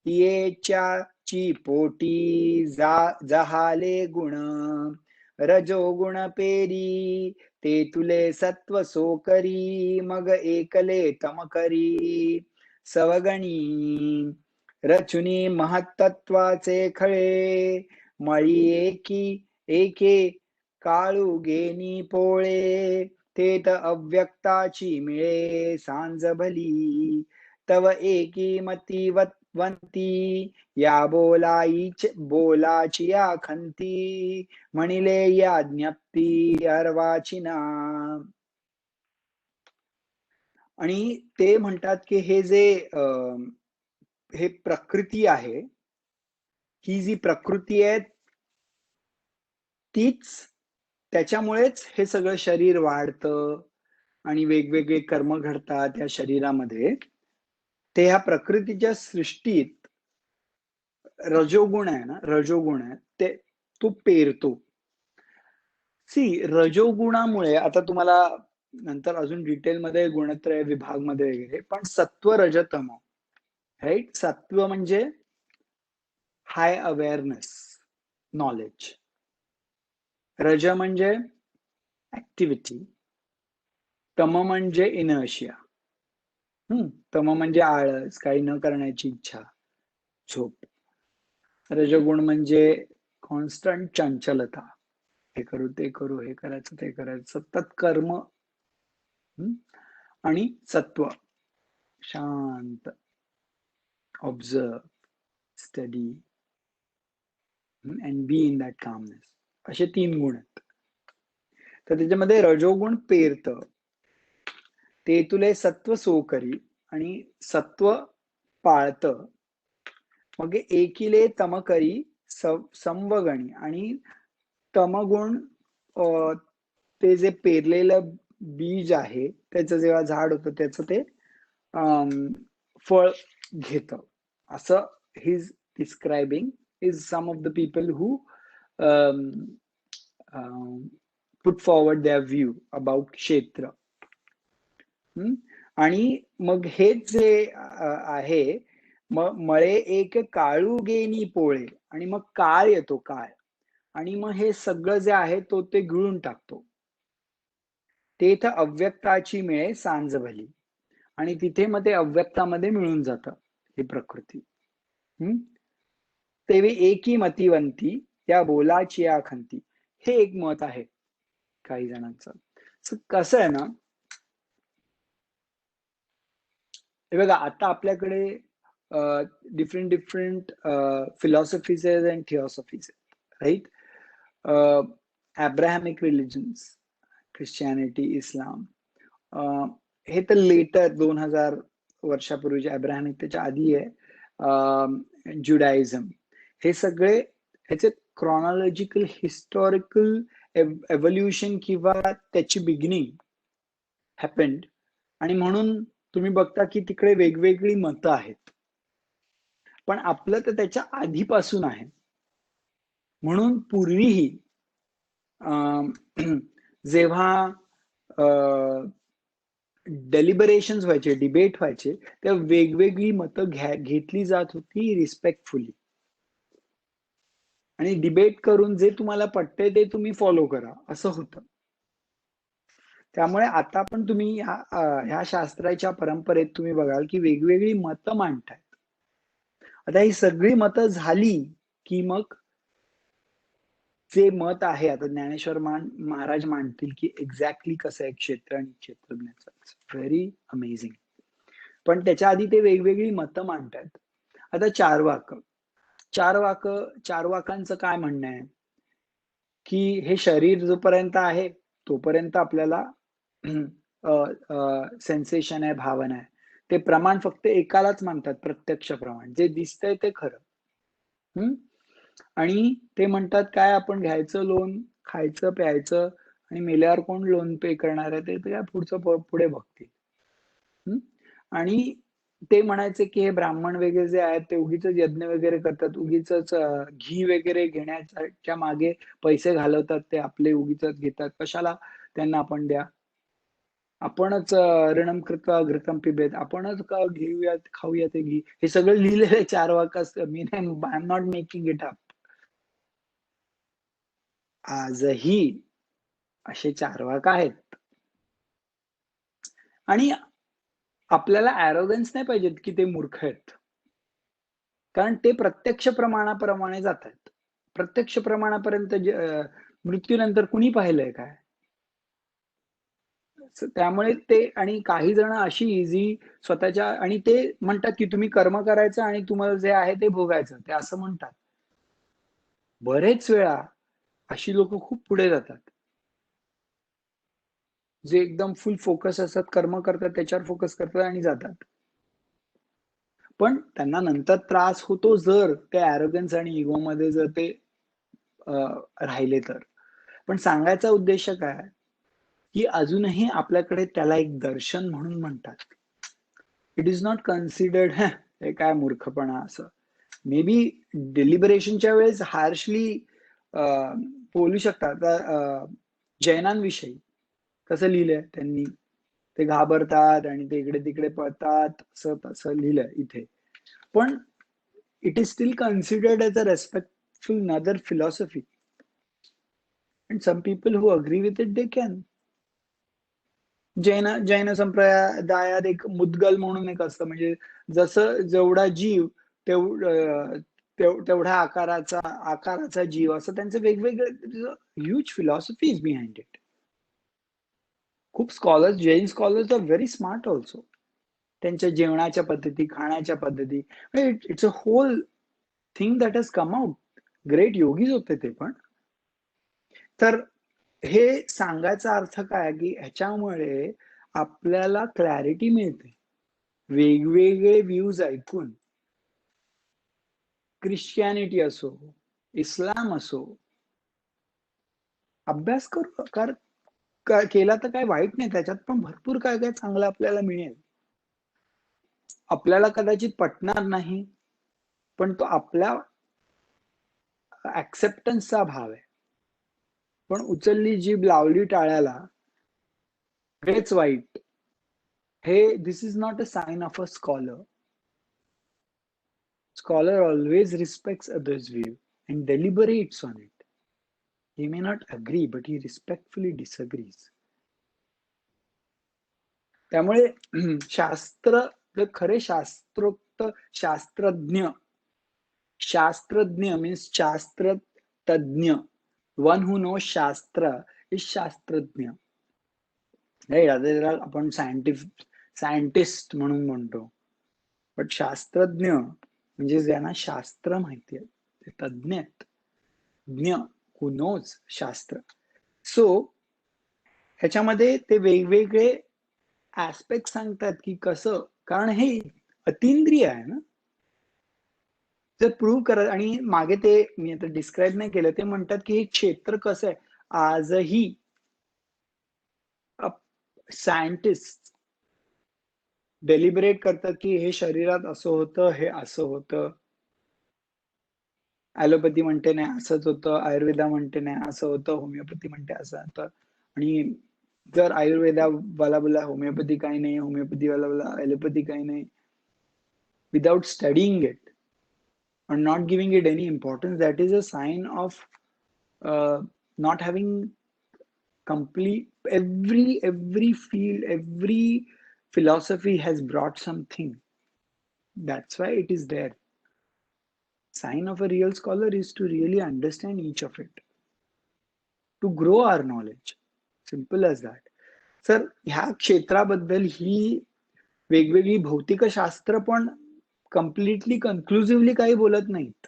येच्या ची पोटी जहाले गुण. रजोगुण पेरी ते तुले सत्व सोकरी मग एकले तम करी. सवगणी रचुनी महत्त्वाचे खळे मळी एके काळुगेनी पोळे. तेत अव्यक्ताची मिळे सांज भली. तव एकी मतीवंती या बोलाची या खंती म्हणिले या ज्ञप्ती अर्वाची ना. आणि ते म्हणतात की हे जे हे प्रकृती आहे, ही जी प्रकृती आहे तीच, त्याच्यामुळेच हे सगळं शरीर वाढतं आणि वेगवेगळे कर्म घडतात या शरीरामध्ये. ते ह्या प्रकृतीच्या सृष्टीत रजोगुण आहे ना, रजोगुण आहे ते तो पेरतो. रजोगुणामुळे आता तुम्हाला नंतर अजून डिटेलमध्ये गुणत्रय विभागमध्ये वगैरे, पण सत्व रजतम राईट. सत्व म्हणजे हाय अवेअरनेस, नॉलेज. रज म्हणजे ऍक्टिव्हिटी. तम म्हणजे इनर्शिया. तम म्हणजे आळस, काही न करण्याची इच्छा, झोप. रजगुण म्हणजे कॉन्स्टंट चंचलता, हे करू ते करू, हे करायचं ते करायचं, सतत कर्म. आणि सत्व शांत, observe, study and be in that calmness, असे 3 गुण आहेत. तर त्याच्यामध्ये रजोगुण पेरत ते तुले सत्व सो करी आणि सत्व पाळत मग एकिले तम करी संवगणी. आणि तमगुण ते जे पेरलेलं बीज आहे त्याचं जेव्हा झाड होतं त्याचं ते फळ घेत. असं his describing is some of the people who put forward their view about क्षेत्र. आणि मग हे जे आहे, मळे एक काळुगेनी पोळे, आणि मग काळ येतो, काळ. आणि मग हे सगळं जे आहे तो ते गिळून टाकतो. तेथ अव्यक्ताची मिळे सांज भली. आणि तिथे मग ते अव्यक्तामध्ये मिळून जातं ही प्रकृती. तेवी एकी मतिवंती या बोलाची या खंती. हे एक मत आहे काही जणांचं. कसं आहे ना, हे बघा आता आपल्याकडे डिफरंट फिलॉसॉफीज आहेत अँड थिओसॉफीज आहेत, राईट. अब्राहमिक रिलिजन्स, ख्रिश्चियनिटी, इस्लाम, हे तर लेटर 2000 वर्षापूर्वीचे. अब्राहमिक त्याच्या आधी आहे ज्युडायझम. हे सगळे ह्याचे क्रॉनॉलॉजिकल हिस्टॉरिकल एव्होल्युशन किंवा त्याची बिगिनिंग हॅपन्ड. आणि म्हणून तुम्ही बघता की तिकडे वेगवेगळी मतं आहेत. पण आपलं तर त्याच्या आधीपासून आहे. म्हणून पूर्वीही जेव्हा डेलिबरेशन्स व्हायचे, डिबेट व्हायचे, तेव्हा वेगवेगळी मतं घेतली जात होती रिस्पेक्टफुली. आणि डिबेट करून जे तुम्हाला पटते ते तुम्ही फॉलो करा, असं होतं. त्यामुळे आता पण तुम्ही ह्या शास्त्राच्या परंपरेत तुम्ही बघाल की वेगवेगळी मतं मांडतायत. आता ही सगळी मतं झाली की मग जे मत आहे, आता ज्ञानेश्वर महाराज मांडतील की एक्झॅक्टली कसं आहे क्षेत्र आणि क्षेत्रज्ञाचं. Very amazing. पण त्याच्या आधी ते वेगवेगळी मतं मांडतायत. आता चार्वाकांचं काय म्हणणं आहे, की हे शरीर जोपर्यंत आहे, तोपर्यंत आपल्याला सेन्सेशन आहे, भावना आहे. ते प्रमाण फक्त एकालाच मानतात, प्रत्यक्ष प्रमाण. जे दिसतंय ते खरं. हं. आणि ते म्हणतात काय आपण घ्यायचं लोन, खायचं, प्यायचं आणि मेल्यावर कोण लोन पे करणार आहे ते काय पुढचं पुढे बघतील. हं. आणि ते म्हणायचे, की हे ब्राह्मण वगैरे जे आहेत ते उगीचच यज्ञ वगैरे करतात. उगीचच घी वगैरे घेण्याच्या मागे पैसे घालवतात ते आपले उगीचच घेतात. कशाला त्यांना आपण द्या. आपणच ऋणं कृत्वा घृतं पिबेत. आपणच का घेऊयात, खाऊया ते घी. हे सगळं लिहिलेलं आहे चार्वाकात. मी नाही I am not making it up. आजही असे चार्वाक आहेत. आणि आपल्याला ॲरोगन्स नाही पाहिजे की ते मूर्ख आहेत. कारण ते प्रत्यक्ष प्रमाणाप्रमाणे जातायत. प्रत्यक्ष प्रमाणापर्यंत मृत्यूनंतर कुणी पाहिलंय काय? त्यामुळे ते आणि काही जण अशी इझी स्वतःच्या आणि ते म्हणतात की तुम्ही कर्म करायचं आणि तुम्हाला जे आहे ते भोगायचं. ते असं म्हणतात. बरेच वेळा अशी लोकं खूप पुढे जातात. जे एकदम फुल फोकस असतात, कर्म करतात, त्याच्यावर फोकस करतात आणि जातात. पण त्यांना नंतर त्रास होतो जर ते ॲरोगन्स आणि इगोमध्ये जर ते अ, राहिले तर. पण सांगायचा उद्देश काय, की अजूनही आपल्याकडे त्याला एक दर्शन म्हणून म्हणतात. इट इस नॉट कन्सिडर्ड हे काय मूर्खपणा असं. मे बी डिलिबरेशनच्या वेळेस हार्शली बोलू शकतात. जैनांविषयी कसं लिहिलंय त्यांनी? ते घाबरतात आणि ते इकडे-तिकडे पळतात, असं तसं लिहिलंय इथे. पण it is still considered as a respectful other philosophy. And some people who agree with it they can. Jain संप्रदायात एक मुद्गल म्हणून एक असतं म्हणजे जसं जेवढा जीव तेवढ्या आकाराचा जीव असं त्यांचे वेगवेगळे ह्यूज फिलॉसॉफीज बिहाइंड इट. खूप scholars, Jain scholars are very smart also. त्यांच्या जेवणाच्या पद्धती, खाण्याच्या पद्धती it's a whole thing that has come out. Great yogis होते ते पण. तर हे सांगायचा अर्थ काय, की ह्याच्यामुळे आपल्याला क्लॅरिटी मिळते. वेगवेगळे व्ह्यूज ऐकून ख्रिश्चियनिटी असो, इस्लाम असो, अभ्यास करू केला तर काही वाईट नाही. त्याच्यात पण भरपूर काय-काय चांगलं आपल्याला मिळेल. आपल्याला कदाचित पटणार नाही, पण तो आपल्या एक्सेप्टन्सचा भाव आहे. पण उचलली जीभ लावली टाळ्याला, हेच वाईट. This is not a sign of a scholar. Scholar always respects others' view and deliberates on it. He may not agree, but he respectfully disagrees. त्यामुळे शास्त्र जर खरे शास्त्रोक्त शास्त्रज्ञ शास्त्रज्ञ मीन्स शास्त्र तज्ञ वन हू नो शास्त्र इज शास्त्रज्ञ. आपण सायंटिस्ट म्हणून म्हणतो. पण शास्त्रज्ञ म्हणजे ज्यांना शास्त्र माहिती आहे ते तज्ञ आहेत. ज्ञ हू नोज शास्त्र. सो ह्याच्यामध्ये ते वेगवेगळे ऍस्पेक्ट सांगतात की कसं, कारण हे अतिंद्रिय आहे ना. जर प्रूव्ह करत आणि मागे ते मी आता डिस्क्राईब नाही केलं, ते म्हणतात की हे क्षेत्र कसं आहे. आजही सायंटिस्ट डेलिबरेट करतात की हे शरीरात असं होतं, हे असं होतं. ॲलोपॅथी म्हणते नाही असंच होतं, आयुर्वेदा म्हणते नाही असं होतं, होमिओपॅथी म्हणते असं होतं. आणि जर आयुर्वेदावाला बोला होमिओपॅथी काही नाही, होमिओपॅथीवाला बोला ॲलोपॅथी काही नाही. Without studying it and not giving it any importance, that is a sign of not having complete every field, every philosophy has brought something. That's why it is there. Sign of a real scholar is to really understand each of it, to grow our knowledge. Simple as that. Sir, ह्या क्षेत्राबद्दल ही वेगवेगळी भौतिक शास्त्र पण completely कन्क्लुसिव्हली काही बोलत नाहीत.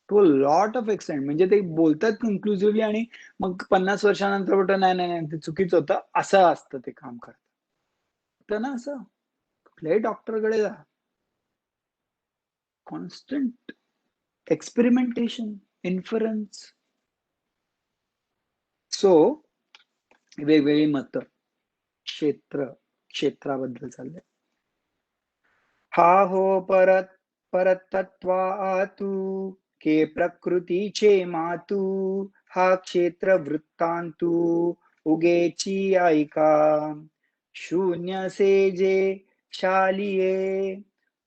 To lot of extent. म्हणजे ते बोलतात कन्क्लुसिव्हली आणि मग 50 वर्षानंतर बोलतात नाही नाही नाही ते चुकीचं होतं, असं असतं ते काम करत. तर ना असं कुठल्याही डॉक्टरकडे जा, कॉन्स्टंट एक्सपेरिमेंटेशन, इन्फरन्स. सो वेगवेगळी मतं क्षेत्राबद्दल चाललंय. हा हो परत परतत्वातू के प्रकृतीचे मातू, हा क्षेत्र वृत्तांतू उगेची ऐका. शून्य से जे शालिये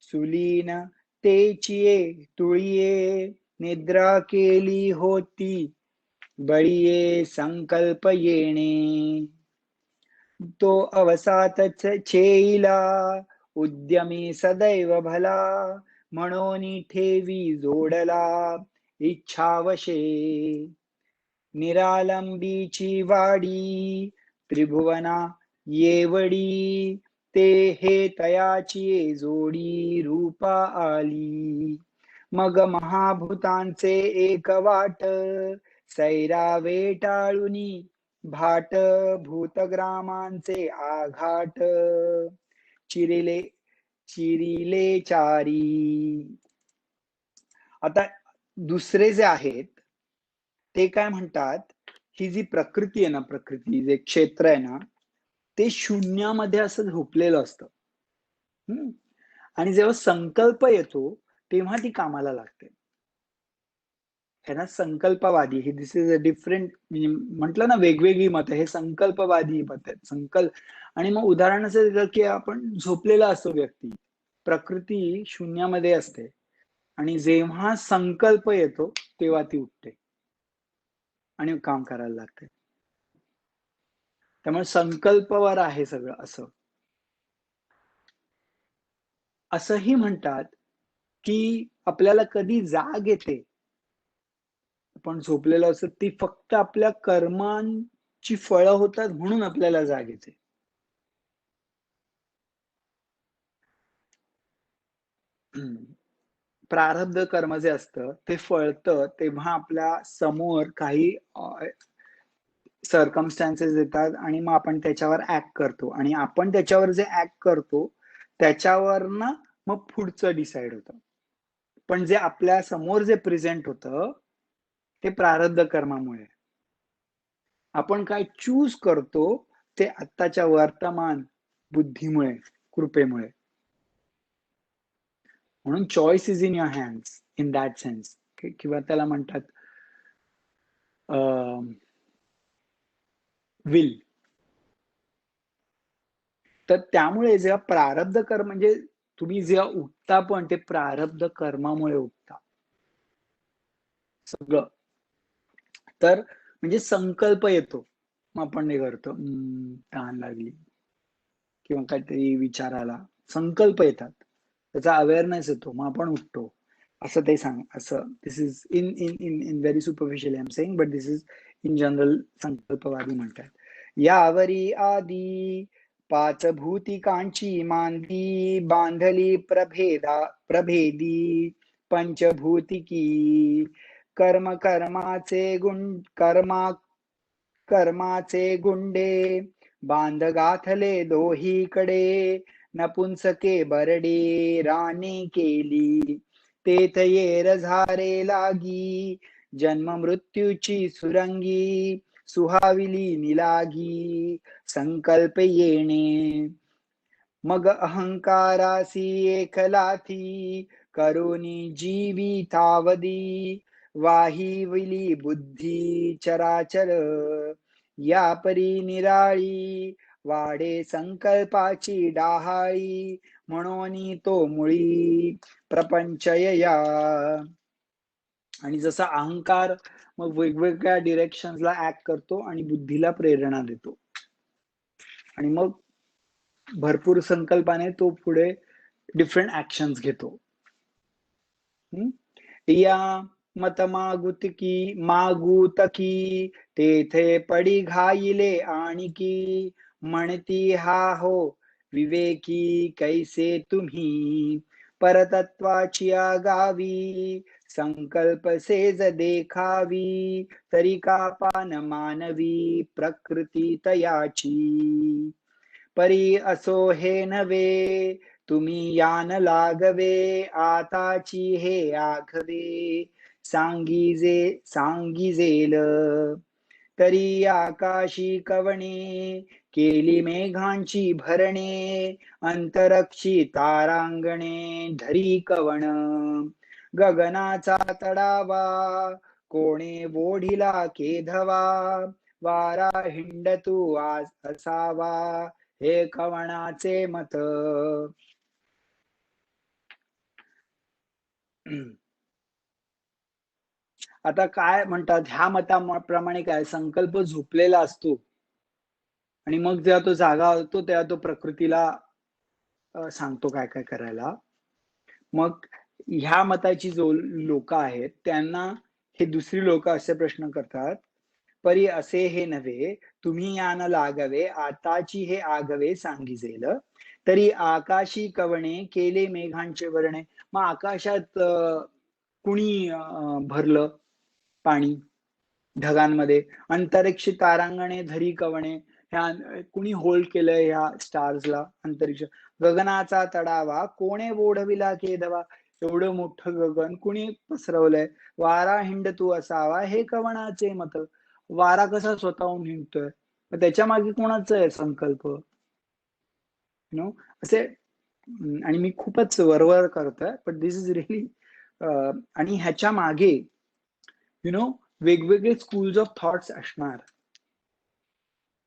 सुलीन तेचिये तुळिये, निद्रा केली होती बळिये संकल्प येणे. तो अवसातच छेईला उद्यमी सदैव भला, म्हणून ठेवी जोडला इच्छावशे. निरालंबीची वाडी त्रिभुवना येवडी, ते हे तयाची जोडी रूपा आली. मग महाभूतांचे एक वाट सैरा वेटाळुनी भाट, भूतग्रामांचे आघाट चिरिले चिरिले चारी. आता दुसरे जे आहेत ते काय म्हणतात, ही जी प्रकृती आहे ना, प्रकृती जे क्षेत्र आहे ना, ते शून्यामध्ये असं झोपलेलं असतं. आणि जेव्हा संकल्प येतो तेव्हा ती कामाला लागते. ह्यांना संकल्पवादी, हे दिस इज अ डिफरंट, म्हटलं ना वेगवेगळी मत, हे संकल्पवादी मत आहेत. संकल्प. आणि मग उदाहरण असं देतात की आपण झोपलेला असतो व्यक्ती, प्रकृती शून्यामध्ये असते आणि जेव्हा संकल्प येतो तेव्हा ती उठते आणि काम करायला लागते. त्यामुळे संकल्पवर आहे सगळं. असंही म्हणतात की आपल्याला कधी जाग येते, आपण झोपलेलो असतो, ती फक्त आपल्या कर्मांची फळं होतात म्हणून आपल्याला जाग येते. प्रारब्ध कर्म जे असतं ते फळतं तेव्हा आपल्या समोर काही सर्कमस्टॅन्सेस येतात आणि मग आपण त्याच्यावर ऍक्ट करतो, आणि आपण त्याच्यावर जे ऍक्ट करतो त्याच्यावर ना मग पुढचं डिसाइड होतं. पण जे आपल्या समोर जे प्रेझेंट होतं ते प्रारब्ध कर्मामुळे. आपण काय चूज करतो ते आत्ताच्या वर्तमान बुद्धीमुळे, कृपेमुळे. म्हणून choice is in your hands in that sense. किंवा त्याला म्हणतात विल. तर त्यामुळे जेव्हा प्रारब्ध कर्म, म्हणजे तुम्ही जेव्हा उठता पण ते प्रारब्ध कर्मामुळे उठता सगळं. तर म्हणजे संकल्प येतो, मग आपण हे करतो, तहान लागली किंवा काहीतरी विचार आला, संकल्प येतात, त्याचा अवेअरनेस येतो, मग आपण उठतो. असं ते सांग, असं this is in in in in very superficial I am saying, but this is in general संकल्पवादी म्हणतात. यावरी आदी पाच भूतिकांची मांदी, बांधली प्रभेदी पंचभूतिकी. कर्माचे गुंडे बांध गाथले दोहीकडे, नपुंसके बरडे राणी केली. तेथ येर झारे लागी, जन्म मृत्यूची सुरंगी सुहाविली निलागी. संकल्प येणे मग अहंकारासी एकलाथी, करुणी जीवितावधी वाहिविली बुद्धी चराचर. या परी निराळी वाढे संकल्पाची डाहाळी, म्हणून तो मुळी प्रपंचय या. आणि जसा अहंकार मग वेगवेगळ्या डिरेक्शन्सला ऍक्ट करतो आणि बुद्धीला प्रेरणा देतो आणि मग भरपूर संकल्पाने तो पुढे डिफरंट ऍक्शन्स घेतो. या मत मागुतकी तेथे पडी घाईले आणखी म्हणती हा हो विवेकी कैसे तुम्ही परतत्वाची गावी संकल्प सेज देखावी तरी का पान मानवी प्रकृती तयाची परी असो हे नव्हे तुम्ही यान लागवे आताची हे आघवे सांगीजेल तरी आकाशी कवणे केली मेघांची भरणे अंतरक्षी तारांगणे धरी कवण गगनाचा तडावा कोणे ओढिला केधवा वारा हिंडतू असावा हे कवणाचे मत. आता काय म्हणतात ह्या मताप्रमाणे काय संकल्प झोपलेला असतो आणि मग जेव्हा तो जागा होतो तेव्हा तो प्रकृतीला सांगतो काय काय करायला. मग ह्या मताची जो लोक आहेत त्यांना हे दुसरी लोक असे प्रश्न करतात परी असे हे नव्हे तुम्ही यान लागावे आताची हे आगवे सांगिजेल तरी आकाशी कवणे केले मेघांचे वर्णे. मग आकाशात कुणी भरलं पाणी ढगांमध्ये अंतरिक्ष तारांगणे धरी कवणे ह्या कुणी होल्ड केलंय ह्या स्टार्सला अंतरिक्ष गगनाचा तडावा कोणे ओढविला केदवा एवढं मोठं गगन कुणी पसरवलंय वारा हिंडतू असावा हे कवणाचे मत. वारा कसा स्वतःहून हिंडतोय त्याच्या मागे कोणाचं आहे संकल्प नो असे. आणि मी खूपच वरवर करतोय पण दिस इज रिअली आणि ह्याच्या मागे वेगवेगळे स्कूल्स ऑफ थॉट्स असणार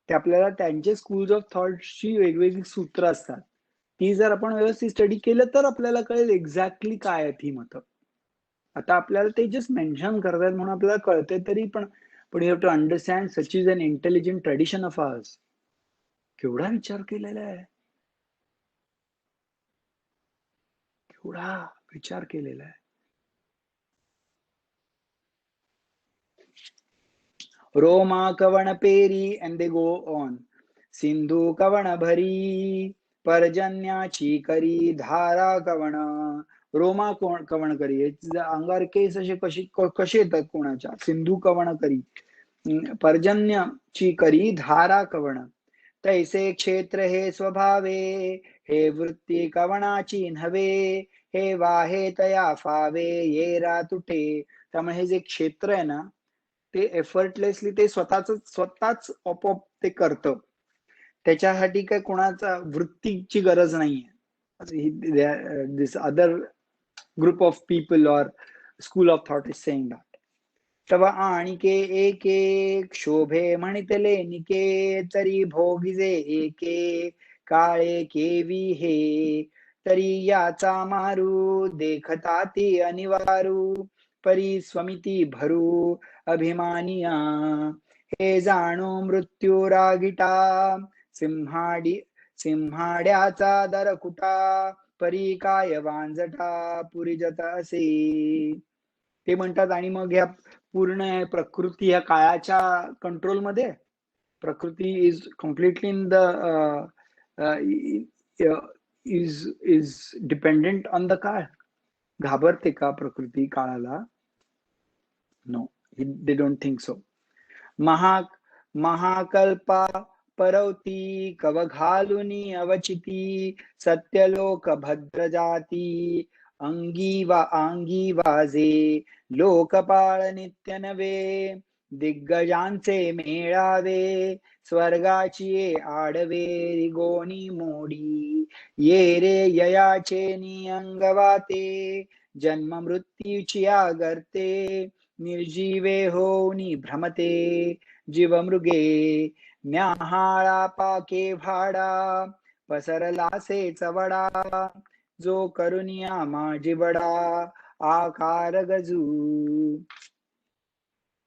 ते आपल्याला त्यांचे स्कूल्स ऑफ थॉट्सची वेगवेगळी सूत्र असतात ती जर आपण व्यवस्थित स्टडी केलं तर आपल्याला कळेल एक्झॅक्टली काय आहेत ही मतं. आता आपल्याला ते जस्ट मेन्शन करतात म्हणून आपल्याला कळते तरी पण you have to understand such is an intelligent tradition of ours. केवढा विचार केलेला आहे केवढा विचार केलेला आहे. रोमा कवण पेरी अँड दे गो ऑन सिंधू कवण भरी पर्जन्याची करी धारा कवण रोमा कवण करी अंगार केस असे कसे येतात कोणाच्या सिंधू कवण करी पर्जन्याची करी धारा कवण तैसे क्षेत्र हे स्वभावे हे वृत्ती कवणाची नव्हे हे वाहे तया फावे ये तुटे. त्यामुळे हे जे क्षेत्र आहे ना ते एफर्टलेसली ते स्वतःच आपोआप ते करतं त्याच्यासाठी काय कोणाचा वृत्तीची गरज नाहीये. दिस अदर ग्रुप ऑफ पीपल और school of thought is saying that. तव आणिके एके शोभे म्हणितले निके तरी भोगिजे एके काळे केवी हे तरी याचा मारू देखता ती अनिवारू परी स्वमिती भरू अभिमानिया हे जाणू मृत्यू रागिटा सिंहाड्याचा दरकुटा परी काय वांजटा पुरीजत असे. ते म्हणतात आणि मग ह्या पूर्ण प्रकृती ह्या काळाच्या कंट्रोलमध्ये प्रकृती is completely in the is dependent on the काळ. घाबरते का प्रकृती काळाला? No they don't think so. महाकल्पा परवती कव घालुनी अवचिती सत्यलोक भद्र जाती अंगी वाजे लोकपाळ नित्य नवे दिग्गजांचे मेळावे स्वर्गाची आडवे गोनी मोडी ये रे ययाचे नियंगवाते जन्म मृत्यूची आगरते निर्जीवे होऊनी भ्रमते जीवमृगे न्याहाळा पाके भाडा पसरलासे चवडा जो करुनिया माझी बडा आकार गजू.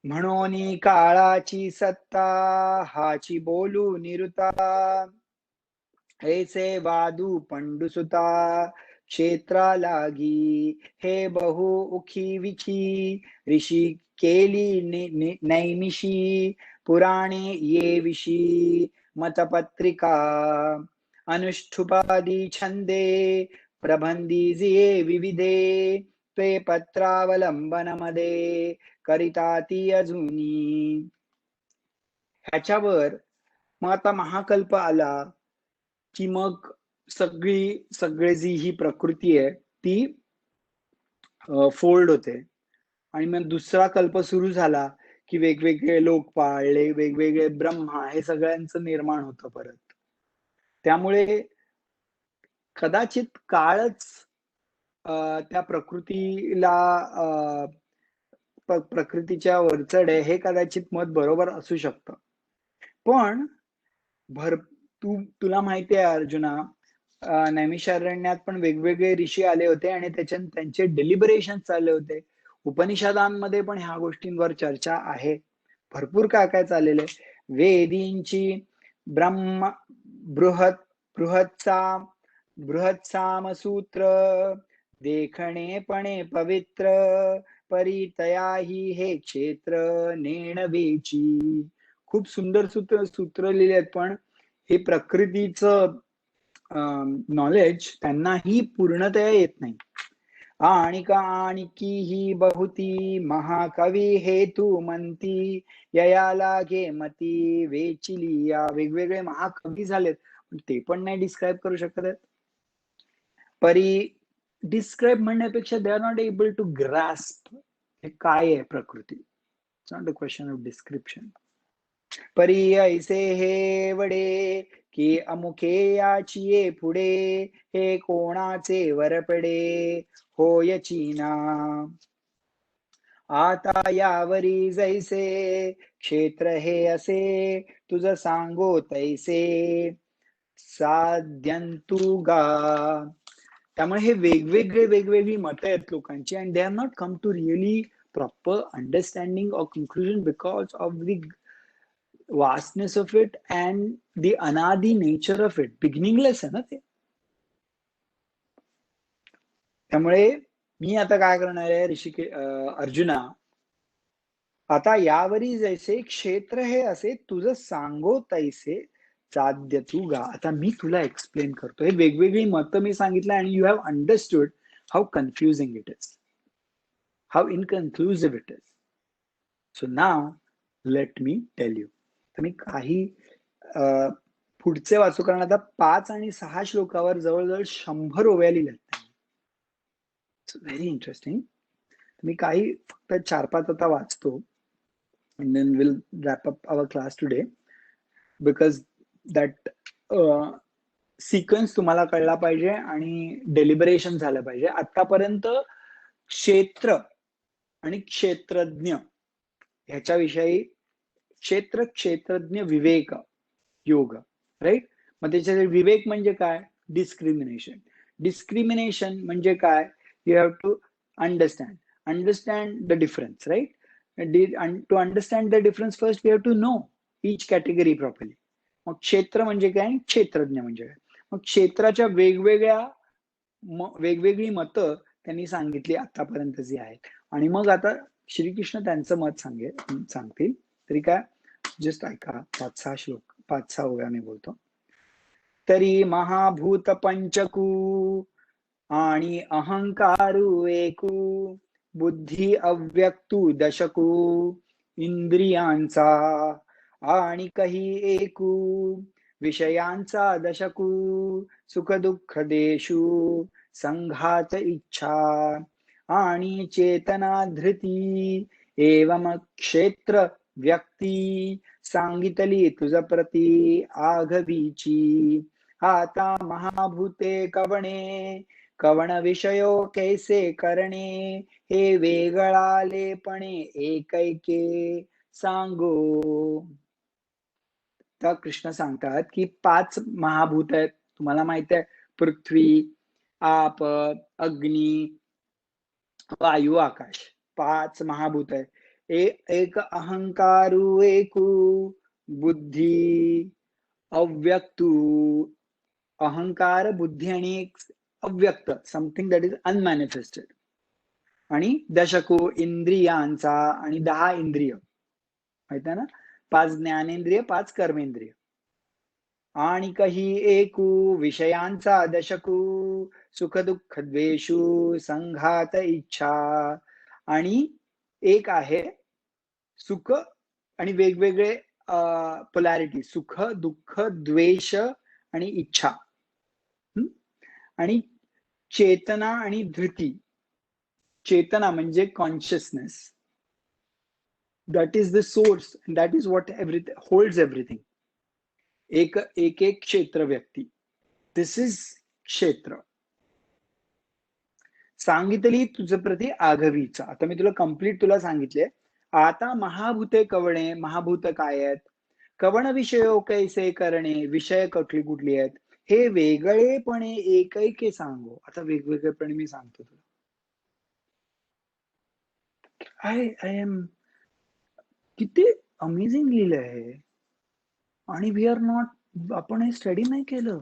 म्हणून काळाची सत्ता हाची बोलू निरुता. ऐसे वादू पंडुसुता क्षेत्रा लागी. हे बहु उखी विखी ऋषी केली नैमिषी. पुराणे ये विशी मतपत्रिका. अनुष्ठुपादी छंदे प्रबंधीजिये विविधे. ते पत्रावलंबन मध्ये करिता ती अजूनी. ह्याच्यावर मग आता महाकल्प आला की मग सगळे जी ही प्रकृती आहे ती फोल्ड होते. आणि मग दुसरा कल्प सुरू झाला की वेगवेगळे लोकपाळ, वेगवेगळे ब्रह्मा, हे सगळ्यांचं निर्माण होतं परत. त्यामुळे कदाचित काळच त्या प्रकृतीला प्रकृतीच्या वरचढ आहे हे कदाचित मत बरोबर असू शकतं. पण तुला माहिती आहे अर्जुना, नैमिषारण्यात पण वेगवेगळे ऋषी आले होते आणि त्यांचे डेलिबरेशन चालले होते. उपनिषदांमध्ये पण ह्या गोष्टींवर चर्चा आहे. भरपूर काय काय चाललेलं आहे. वेदींची ब्रह्म बृहत्साम सूत्र देखणेपणे पवित्र. परितयाही हे क्षेत्र नेणवेची. खूप सुंदर सूत्र लिहिले आहेत. पण हे प्रकृतीचं नॉलेज त्यांनाही पूर्णतया येत नाही. आणखी ही बहुती महाकवी हेतू म्हणती. यया लागे मती वेचिली. या वेगवेगळे महाकवी झालेत पण ते पण नाही डिस्क्राईब करू शकत आहेत. डिस्क्राईब म्हणण्यापेक्षा they are not able to grasp हे काय आहे प्रकृती. It's not a question of description. परी ऐसे हे वडे की अमुखे याचिये पुढे. हे कोणाचे वरपडे होय चीना. आता यावरी जैसे क्षेत्र हे असे तुझ सांगो तैसे साध्यंतु गा. त्यामुळे हे वेगवेगळी मतं आहेत लोकांची and they are not come to really proper understanding or conclusion because of the vastness of it and the अनादी नेचर ऑफ इट. बिगिनिंगलेस आहे ना ते. त्यामुळे मी आता काय करणार आहे अर्जुना, आता यावरी जैसे क्षेत्र हे असे तुझं सांगो तैसे साध्य तू गा. आता मी तुला एक्सप्लेन करतो. हे वेगवेगळी मतं मी सांगितलं आणि you have understood how confusing it is, how inconclusive it is. So now let me tell you. तर मी काही पुढचे वाचू, कारण आता 5 आणि 6 श्लोकावर जवळजवळ 100 ओव्या लिहिल्यात. It's very interesting. मी काही फक्त 4-5 आता वाचतो and then we'll wrap up our class today because that sequence तुम्हाला कळला पाहिजे आणि डेलिबरेशन झालं पाहिजे. आतापर्यंत क्षेत्र आणि क्षेत्रज्ञ ह्याच्याविषयी क्षेत्रज्ञ विवेक योग, राईट. मग त्याच्यात विवेक म्हणजे काय? डिस्क्रिमिनेशन म्हणजे काय? You have to understand the difference, right. To understand the difference first we have to know each category properly. मग क्षेत्र म्हणजे काय? क्षेत्रज्ञ म्हणजे काय? मग क्षेत्राच्या वेगवेगळी मतं त्यांनी सांगितली आतापर्यंत जी आहेत. आणि मग आता श्रीकृष्ण त्यांचं मत सांगतील. तरी काय, जस्ट ऐका. 5-6 ओव्या मी बोलतो. तरी महाभूत पंचकू आणि अहंकारू एकू. बुद्धी अव्यक्तू दशकू इंद्रियांचा आणि काही एकू. विषयांचा दशकू सुख दुःख देशू. संघात इच्छा आणि चेतना धृती. एवम क्षेत्र व्यक्ती सांगितली तुझ प्रती आघवीची. आता महाभूते कवण विषयो कैसे करणे. हे वेगळालेपणे एकैके सांगो. तर कृष्ण सांगतात की 5 महाभूत आहेत. तुम्हाला माहित आहे, पृथ्वी, आप, अग्नी, वायू आकाश 5 महाभूत आहे. एक अहंकारू एकू बुद्धी अव्यक्तू अहंकार बुद्धी आणि एक अव्यक्त समथिंग दॅट इज अनमॅनिफेस्टेड आणि दशको इंद्रियांचा आणि 10 इंद्रिय माहित आहे ना 5 ज्ञानेंद्रिय 5 कर्मेंद्रिय आणि काही एकू विषयांचा दशकू सुख दुःख द्वेषू संघात इच्छा आणि एक आहे सुख आणि वेगवेगळे पोलॅरिटी सुख दुःख द्वेष आणि इच्छा आणि चेतना आणि धृती चेतना म्हणजे consciousness that is the source that is what everything holds everything एक एक एक क्षेत्र व्यक्ती दिस इज क्षेत्र सांगितली तुझ प्रती आघवीचा आता मी तुला कंप्लीट तुला सांगितले आता महाभूते कवणे महाभूत काय आहेत कवण विषयो कैसे करणे विषय कुठली कुठली आहेत हे वेगळेपणे एकैके सांगो आता वेगवेगळेपणे मी सांगतो तुला आय एम किती अमेझिंग लिहिलं आहे आणि वी आर नॉट आपण हे स्टडी नाही केलं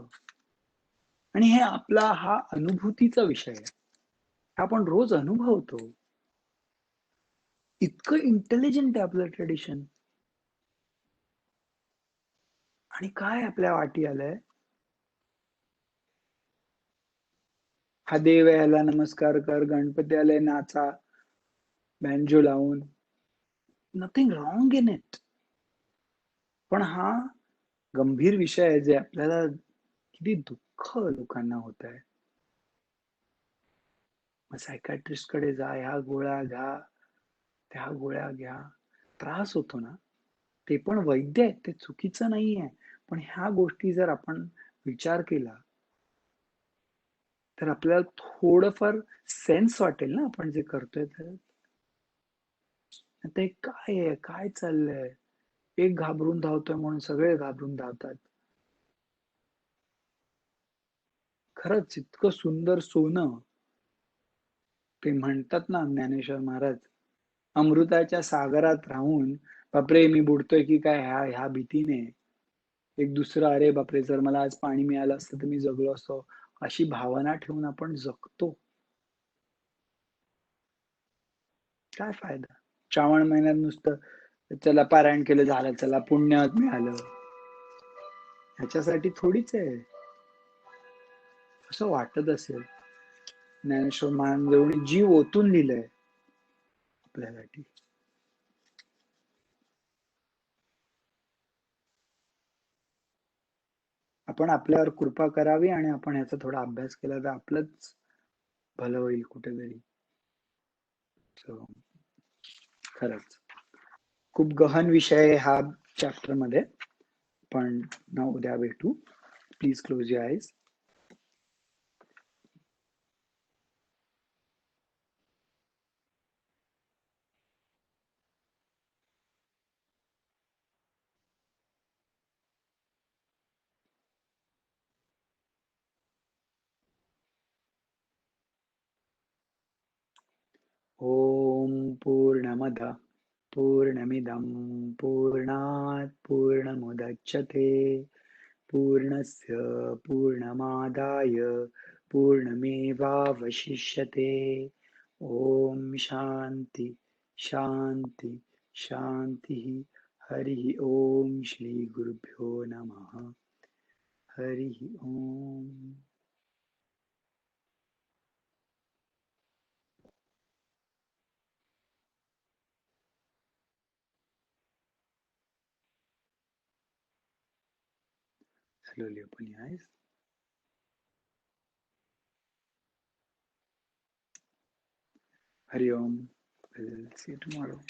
आणि हे आपला हा अनुभूतीचा विषय आहे आपण रोज अनुभवतो इतकं इंटेलिजंट आहे आपलं ट्रेडिशन आणि काय आपल्या वाटी आलंय हा देव याला नमस्कार कर गणपती आले नाचा बँजो लावून नथिंग रॉंग इन इट पण हा गंभीर विषय आहे जे आपल्याला किती दुःख लोकांना होत आहे मग सायकॅट्रिस्ट कडे जा ह्या गोळ्या घ्या त्या गोळ्या घ्या त्रास होतो ना ते पण वैद्य आहेत ते चुकीचं नाहीये पण ह्या गोष्टी जर आपण विचार केला तर आपल्याला थोडंफार सेन्स वाटेल ना आपण जे करतोय तर ते काय आहे काय चाललंय एक घाबरून धावतोय म्हणून सगळे घाबरून धावतात खरंच इतकं सुंदर सोनं ते म्हणतात ना ज्ञानेश्वर महाराज अमृताच्या सागरात राहून बापरे मी बुडतोय की काय ह्या ह्या भीतीने एक दुसरं अरे बापरे जर मला आज पाणी मिळालं असतं तर मी जगलो असतो अशी भावना ठेवून आपण जगतो काय फायदा श्रावण महिन्यात नुसतं चला पारायण केलं झालं चला पुण्य मिळालं ह्याच्यासाठी थोडीच आहे असं वाटत असेल ज्ञानेश्वर महाराजांनी जीव ओतून लिहिलंय आपल्यासाठी आपण आपल्यावर कृपा करावी आणि आपण ह्याचा थोडा अभ्यास केला तर आपलंच भलं होईल कुठेतरी So, खरंच खूप गहन विषय आहे हा चॅप्टर मध्ये पण ना उद्या भेटू प्लीज क्लोज युअर आईज ओम पूर्णमद पूर्णमिदं पूर्णात् पूर्णमुदच्यते पूर्णस्य पूर्णमादाय पूर्णमेवावशिष्यते ओम शांति शांति शांति हरि ओम श्री गुरुभ्यो नमः हरि ओम slowly open your eyes Hari Om. We'll see you tomorrow.